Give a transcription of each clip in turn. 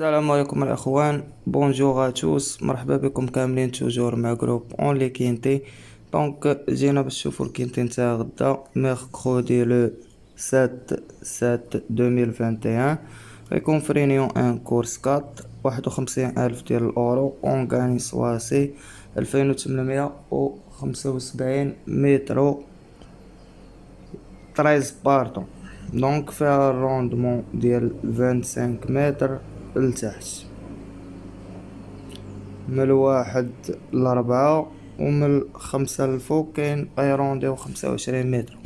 السلام عليكم الاخوان، بونجور ا توس، مرحبا بكم كاملين توجور مع جروب اون لي كينتي. دونك جينا باش نشوفو الكينتي نتاع غدا ميركودي لو 7/7/2021. غيكون في رينيون ان كورس 4 51,000 ديال الاورو اون غاني سواسي 2875 متر 13 باردون. دونك فيها الروندمون ديال 25 متر لتحت، من الواحد لربعة، ومن الخمسة للفوق كاين غيرونديو 25 متر.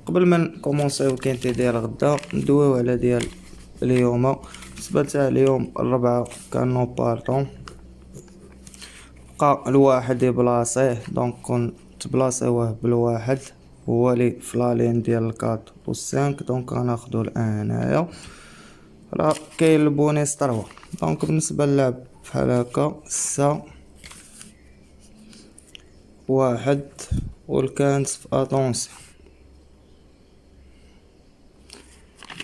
قبل ما نكومونسيو كينتي ديال غدا ندويو على ديال اليوم. بالنسبة تاع اليوم الربعة كان نو باردون، بقى الواحد يبلاصيه، دونك كون تبلاصيوه بالواحد هو لي فلالين ديال الكات والسانك. دونك غناخدو الان هنايا، راه كاين البونيس 3. دونك بالنسبة للعب بحال هكا 6 1 والكانت في اتونسيون.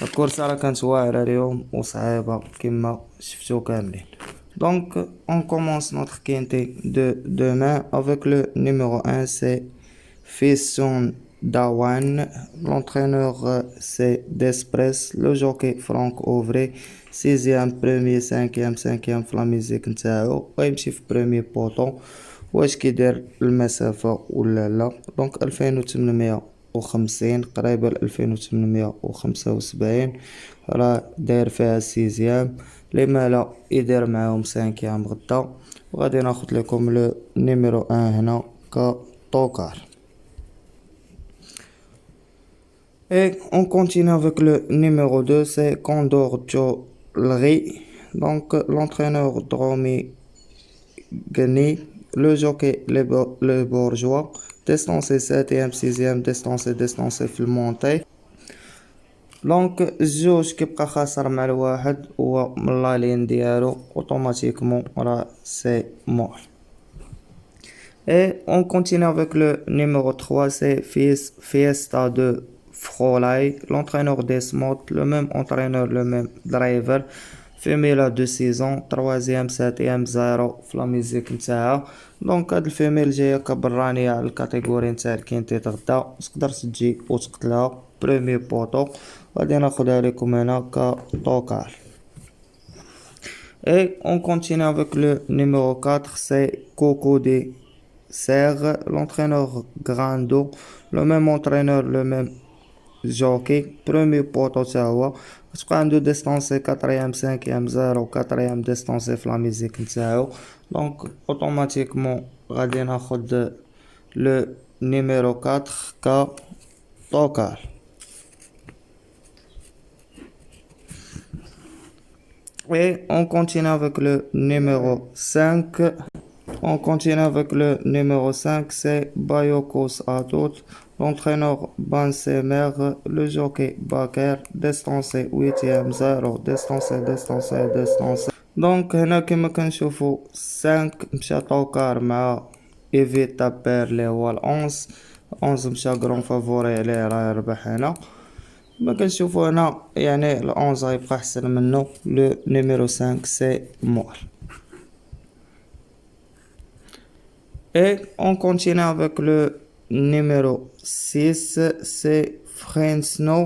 الكورسة راه كانت واعرة اليوم وصعيبة كما شفتو كاملين. دونك on commence notre quintet de demain avec le numéro 1, c'est Fisson Dawan. L'entraîneur c'est Despres, le jockey Franck Auvray, 6e, 1er, 5e, 5e في لا ميزيك نتاعو، غيمشي في بريمي بوطون. واش كيدير المسافة ولا لا؟ دونك 2850 قريبة ل 2875 راه داير فيها 6ème. لي مالا يدير معاهم 5ème غدا. وغادي ناخد لكم لو نيميرو 1 هنا كطوكار. Et on continue avec le numéro 2, c'est Condor Jolry. Donc l'entraîneur Dromi Gani, le jockey le bourgeois, distancé 7ème, 6ème, distancé في المونتي. دونك الجوج كيبقى خاسر مع الواحد، هو من لالين ديالو اوتوماتيكمون راه سي مور. Et on continue avec le numéro 3, c'est Fiesta de Frolay, l'entraîneur des Smot, le même entraîneur, le même driver. فيميلا دو 6 ans 3ème 7ème 0 في لا ميزيك نتاعها. دونك هاد الفيميل جايه كبرانيه على الكاتيجوري نتاع الكينتي غدا، تقدر تجي وتقتلها بريمي بوطو. غادي ناخدها لكم هنا كطوكال. Et on continue avec le numéro 4, c'est Coco de Serre, l'entraîneur Grando, le même entraîneur, le même jockey, premier poteau تا هو. كتبقى عنده ديستانسي 4ème 5ème 0 4ème ديستانسي في لا ميزيك نتاعو. دونك اوتوماتيكمون غادي ناخد لو نيميرو 4 كطوكال. Et on continue avec le numéro 5. On continue avec le numéro 5, c'est Bayokos Atout, l'entraîneur Bansemer, le jockey Baker, distancé 8ème 0, distancé. Donc هنا كما كنشوفو 5 مشى طوكار مع ايفيتا بيرلي هو 11 مشى غرون فافوري عليه راه يربح هنا. ما كنشوفو هنا يعني 11 غيبقى احسن منه. لو نيميرو 5 سي مور. Et on continue avec le numéro 6, c'est Frensno,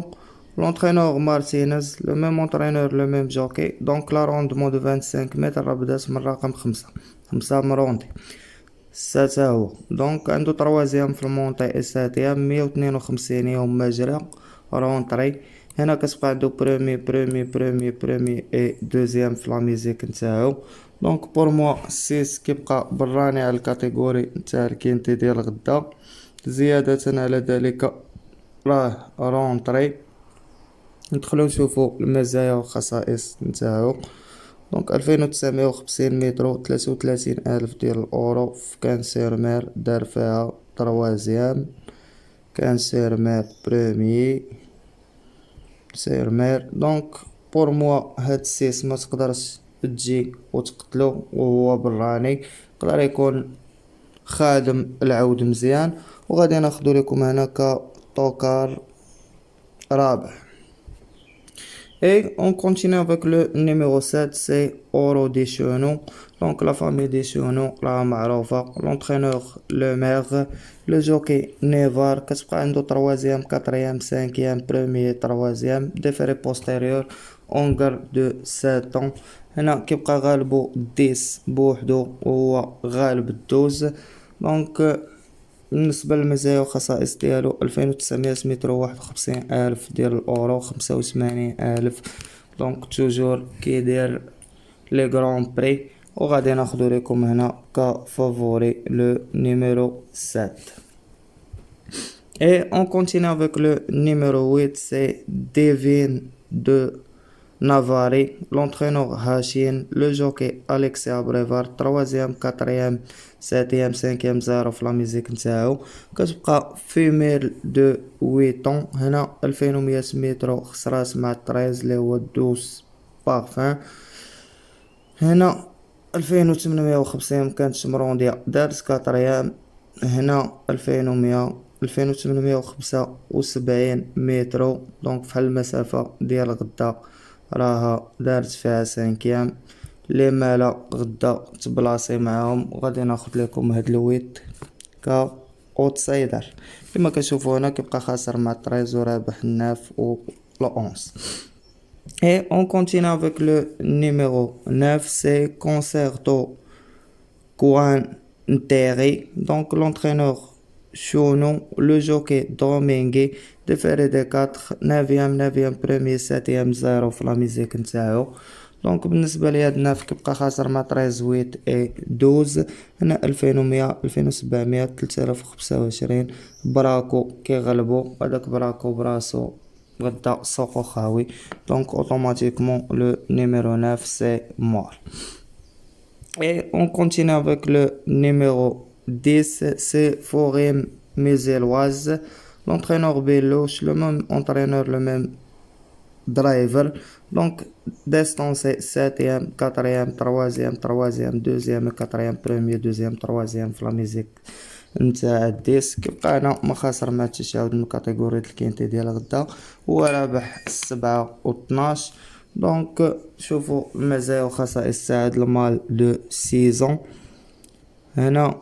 l'entraîneur Martinez, le même entraîneur, le même jockey. Donc la rendement de 25 mètres راه بدات من رقم 5 مروندي 6 هو. دونك عنده 3ème في المونتي et 7ème 152 يوم مجرى رونطري. هنا كتبقى عنده بريمي اي دوزيام في لا ميزيك نتاعو. دونك بور موا 6 كيبقى براني على الكاتيجوري نتاع الكينتي ديال غدا. زيادة على ذلك راه رونطري. ندخلو نشوفو المزايا والخصائص نتاعو. دونك 2950 متر 33,000 ديال الاورو في كانسير مير، دار فيها 3ème كانسير مير بريمي سير مير. دونك بور موا هاد السيس ما تقدرش تجي وتقتلو وهو براني، يقدر يكون خادم العود مزيان. وغادي ناخدو لكم هنا كطوكار رابع. Et on continue avec le numéro 7, c'est Oro Deschenaux. Donc la famille Deschenaux, la معروفة. L'entraîneur Le Maire, le jockey Nevar, كتبقى عنده troisième, quatrième, cinquième, premier, troisième, déféré postérieur, en garde de 7 ans. هنا كيبقى غالبو 10 بوحدو وهو غالب 12. دونك بالنسبة للمزايا والخصائص ديالو 2900 متر و51 ألف ديال الأورو 85 ألف. دونك توجور كيدير لي غران بري. وغادي ناخدو ليكم هنا كفافوري لو نيميرو 7. Et on continue avec le numéro 8, c'est Devin de Navarre, l'entraîneur Hachin, le jockey Alexis Abrevard, troisième, quatrième, septième, cinquième زارو في لا ميزيك نتاعو. كتبقى فيميل دو 8 ans. هنا 2100 متر خسرات مع 13 اللي هو 12 بارفان. هنا 2850 كانت مرونديا دارت كاتريام. هنا 2875 متر. دونك فحال المسافة ديال غدا راها دارت فيها 5 لي مالا غدا تبلاصي معاهم. وغادي ناخد لكم هاد الويت كا اوتسايدر. كما كتشوفوا هنا كيبقى خاسر مع 13 ورابح الناف و ل 11. Et on continue avec le numéro 9, c'est Concerto Guanteri. Donc l'entraîneur Chono, le jockey Domingue, déféré des 4, 9e, premier, 7e, 0 في la musique نتاعو. دونك بالنسبة لي هاد الناف كيبقى خاسر مع 13 8 اي 12. هنا 2100 2700 3025 براكو كيغلبو. هداك براكو براسو غدا سوقو خاوي. دونك automatiquement le numéro 9 c'est mort. Et on continue avec le numéro 10, c'est Forum Muselloise. L'entraîneur Beloche, le même entraîneur, le même driver. Donc, distance 7e, 4e, 3e, 3e, 2e, 4e, premier, 2e, 3e في لا ميزيك نتاع الديس. كيبقى هنا ما خاسر ما تشاهد من كاتيجوري الكينتي ديال غدا. هو رابح 7 و 12. دونك شوفوا المزايا وخصائص تاع هاد المال دو سيزون. هنا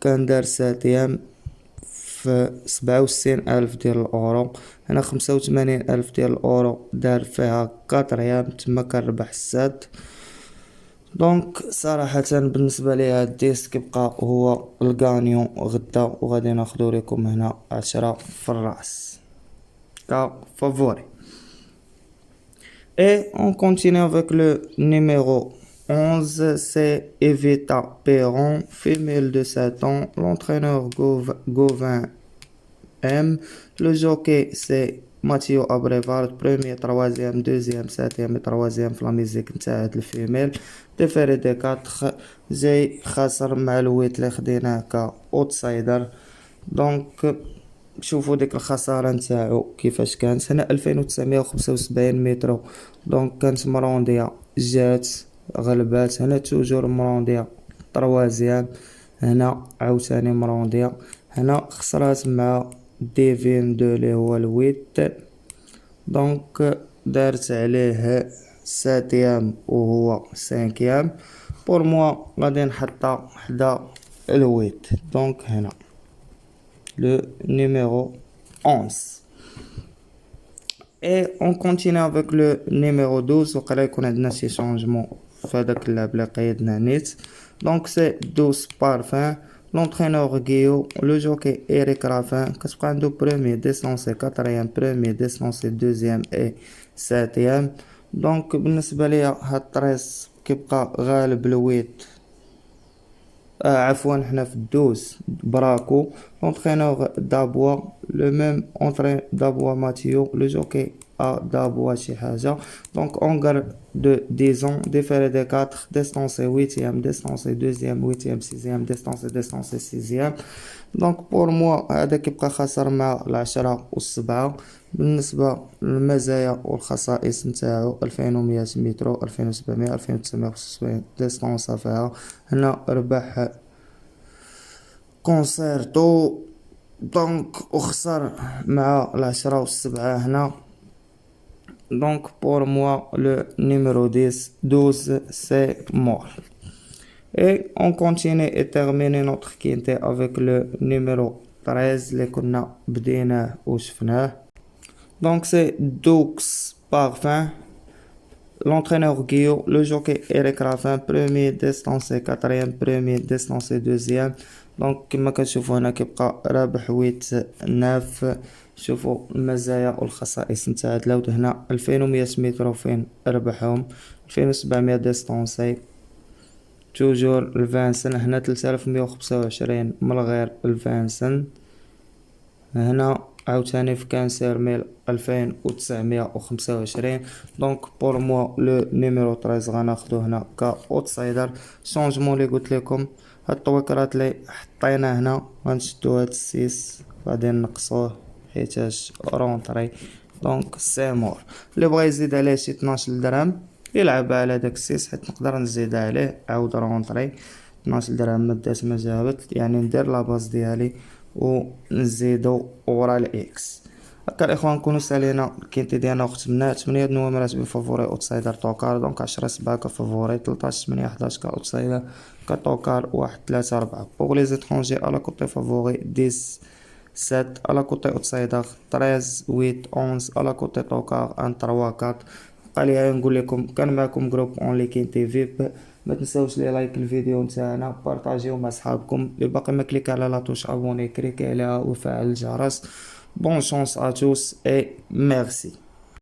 كان دار 7 في 67 ألف ديال الأورو. هنا 85 ألف ديال الأورو دار فيها 4 تما كان ربح 7. دونك صراحة بالنسبة لي هاد الديسك كيبقى هو الغانيون غدا. وغادي ناخدو لكم هنا 10 في الراس كفافوري. Et on continue avec le numéro 11, c'est Evita Perron, femelle de 7 ans. L'entraîneur Gauvin M. Le jockey, c'est Mathieu Abrevard, premier, troisième, deuxième, septième et troisième في la musique نتاع هاد الفيميل. déféré des 4 جاي خاسر مع الويت اللي خديناه كاوتسايدر. دونك شوفوا ديك الخسارة نتاعو كيفاش كانت. هنا 2975 متر. دونك كانت مرونديا جات غلبات. هنا توجور مرونديا تروازيام. هنا عاوتاني مرونديا. هنا خسرات مع ديفين دو لي هو الويت. دونك دارت عليه 7 وهو 5. بور موا غادي نحطها حدا الويت. دونك هنا le numéro 11. Et on continue avec le numéro 12. وقيلا يكون عندنا شي شونجمون في هداك اللعب اللي قيدنا نيت. دونك سي 12 بارفان. l'entraîneur Guillaume, le jockey Eric Raffin. كتبقى عنده premier descensé 4e, premier descensé 2e et 7e. دونك بالنسبة ليا هاد الطريس كيبقى غالب الويت. عفوا حنا في 12 براكو. l'entraîneur Dabois, le même entraîneur Dabois Mathieu, le jockey à Dabois شي حاجة. donc on garde de 10 ans, déféré des 4, distancé 8e, distancé 2e, 8e, 6e, distancé 6e. donc pour moi هذا كيبقى خسر مع 10 و7. بالنسبة للمزايا والخصائص نتاعو 2100 متر، 2700، 2975 ديستانس فيها. هنا ربح كونسيرتو. دونك وخسر مع 10 و7 هنا. Donc pour moi, le numéro 12, c'est mort. Et on continue et termine notre quintet avec le numéro 13 اللي كنا بديناه وشفناه. Donc c'est Doux Parfum, l'entraîneur Guillaume, le jockey Eric Raffin, premier distancé quatrième, premier distancé deuxième. Donc كما كتشوفوا هنا كيبقى رابح 8 9. شوفوا المزايا والخصائص نتاع هاد اللوت هنا 2100 متر وفين ربحهم 2700 ديستونسي توجور الفانسن هنا 3125 من غير الفانسن هنا عاوتاني في كانسير ميل 2925. دونك بور موا لو نيميرو 13 غناخدو هنا كاوتسايدر. شونجمون لي قلت لكم هاد التويكرات لي حطينا هنا غنشدو هاد السيس غادي نقصوه حيتاش رونطري. دونك سي مور. اللي بغا يزيد عليه شي 12 درهم يلعب على داك السيس حيت نقدر نزيد عليه عاود رونطري 12 درهم مدات ما جابت يعني ندير لاباز ديالي ونزيدو ورا الاكس. هكا الاخوان نكونو سالينا الكينتي ديالنا وختمناه 8 نومرات بفافوري اوتسايدر توكار. دونك 10 7 كفافوري 13 8 11 كاوتسايدر كتوكار 1 3 4. بوغ لي زيترونجي على كوتي فافوري 10 7 على كوتي اوتسايدر 13 8 11 على كوتي توكار 1 3 4. بقى نقول لكم كان معكم جروب اون لي كينتي فيب. ما تنساوش لي لايك الفيديو نتاعنا بارطاجيو مع صحابكم. اللي باقي ما كليك على لا توش ابوني كليك عليها وفعل الجرس. بون شانس ا توس اي ميرسي.